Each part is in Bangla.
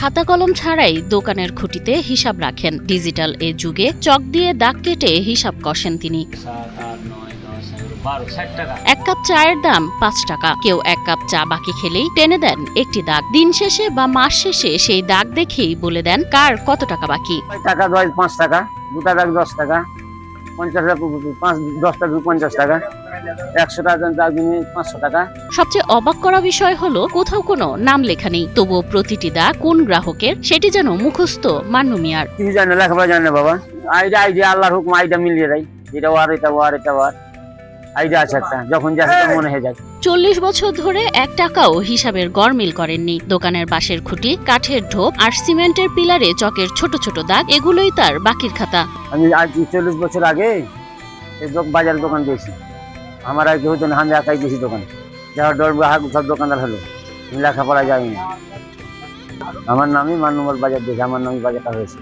খাতা কলম ছাড়াই দোকানের খুঁটিতে হিসাব রাখেন। ডিজিটাল এ যুগে চক দিয়ে দাগ কেটে হিসাব কষেন তিনি। 7, 8, 9, 10, 11, 12, 60 টাকা। এক কাপ চায়ের দাম 5 টাকা। কেউ এক কাপ চা বাকি খেলেই টেনে দেন একটি দাগ। দিন শেষে বা মাস শেষে সেই দাগ দেখেই বলে দেন কার কত টাকা বাকি। টাকা 5 টাকা, 2 টাকা 10 টাকা, 50 টাকা 10 টাকা 50 টাকা, 100 টাকা দাগ দিনে 500 টাকা। সবচেয়ে অবাক করা বিষয় হলো কোথাও কোনো নাম লেখা নেই, তবুও প্রতিটি দাগ কোন গ্রাহকের সেটি যেন মুখস্থ মান্নু মিয়ার। কিছু জানে না, লেখাপড়া জানে না বাবা। আইডিয়া আল্লাহর হুকুম, আইডিয়া মিলিয়ে দেয়। এটা ওয়ার, এটা ওয়ার, এটা ওয়ার। আইডিয়া আছে একটা, যখন যাচ্ছে মনে হয়ে যায়। 40 বছর ধরে 1 টাকাও হিসাবের গড়মিল করেননি। দোকানের বাঁশের খুঁটি, কাঠের ঢোপ আর সিমেন্টের পিলারে চকের ছোট ছোট দাগ, এগুলোই তার বাকির খাতা। আমি আজ 40 বছর আগে এই বাজার দোকান দিয়েছি। আমার আগে হতো না, আমি একাই দিয়েছি দোকান। যাওয়ার ডর সব দোকানদার হলো, আমি লেখাপড়া যাইনি। আমার নামই মান্নুমল বাজার দিয়েছি, আমার নামই বাজারটা হয়েছে।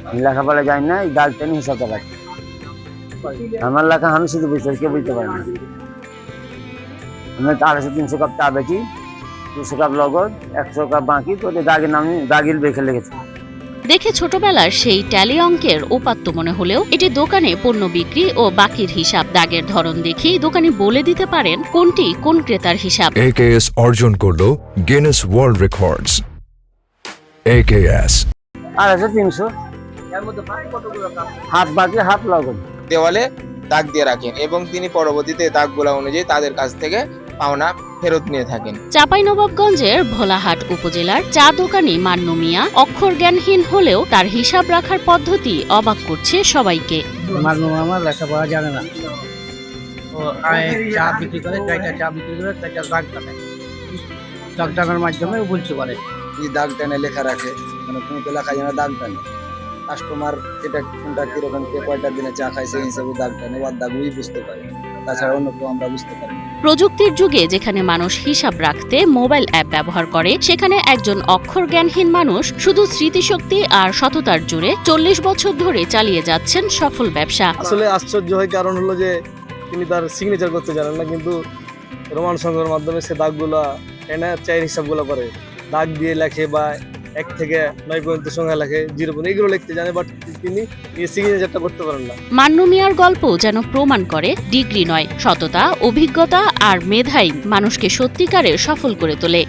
আমি লেখাপড়া যাই না, এই দাগ টেনে হিসাব রাখি। আমার লেখা আমি শুধু বুঝতে পারি, কেউ বুঝতে পারে না। আমি 250-300 কাপ চা বেচি, 200 কাপ লগদ, 100 কাপ বাকি, তো দাগের নামে দাগিল বেখে লেগেছে। দেখে ছোটবেলার সেই ট্যালি অঙ্কের উপাত্ত মনে হলেও এটি দোকানে পণ্য বিক্রি ও বাকির হিসাব। দাগের ধরন দেখেই দোকানি বলে দিতে পারেন কোনটি কোন ক্রেতার হিসাব। AKS অর্জন করলো Guinness world records. AKS 250-300, half বাকি হাফ লগদ। দেওয়ালে দাগ দিয়ে রাখেন এবং তিনি পরবর্তীতে দাগগুলা অনুযায়ী তাদের কাছ থেকে পাওনা ফেরত নিয়ে থাকেন। চাঁপাইনবাবগঞ্জের ভোলাহাট উপজেলার চা দোকানি মান্নু মিয়া অক্ষর জ্ঞানহীন হলেও তার হিসাব রাখার পদ্ধতি অবাক করছে সবাইকে। মান্নু আমার লেখাপড়া জানে না, ও চা বিক্রি করে, চা বিক্রি করে চারটা দাগ টানে। দাগ টানার মাধ্যমে বলতে পারে এই দাগ টানে লেখা রাখে, মানে কোনো লেখা যেন দাগ টানে। কাস্টমার এটা কোনটা কিরকম, কে কয়টা দিনে চা খায় সেই হিসাবে দাগ টানে, ওর দাগ ওই বুঝতে পারে, তাছাড়া অন্য কেউ আমরা বুঝতে পারি না। প্রযুক্তির যুগে যেখানে মানুষ হিসাব রাখতে মোবাইল অ্যাপ ব্যবহার করে, সেখানে একজন অক্ষর জ্ঞানহীন মানুষ শুধু স্মৃতিশক্তি আর সততার জোরে 40 বছর ধরে চালিয়ে যাচ্ছেন সফল ব্যবসা। আসলে আশ্চর্য হয়, কারণ হলো যে তিনি তার সিগনেচার করতে জানেন না, কিন্তু রোমান সংখ্যার মাধ্যমে সে দাগগুলা এনে চায়ের হিসাবগুলো করে, দাগ দিয়ে লেখে বা 1 থেকে 9 পর্যন্ত সংখ্যা লেখে, 0 পর্যন্ত এগুলো লিখতে জানে, বাট তিনি সিগনেচারটা করতে পারেন না। মান্নু মিয়ার গল্প যেন প্রমাণ করে ডিগ্রি নয়, সততা, অভিজ্ঞতা আর মেধাই মানুষকে সত্যিকারের সফল করে তোলে।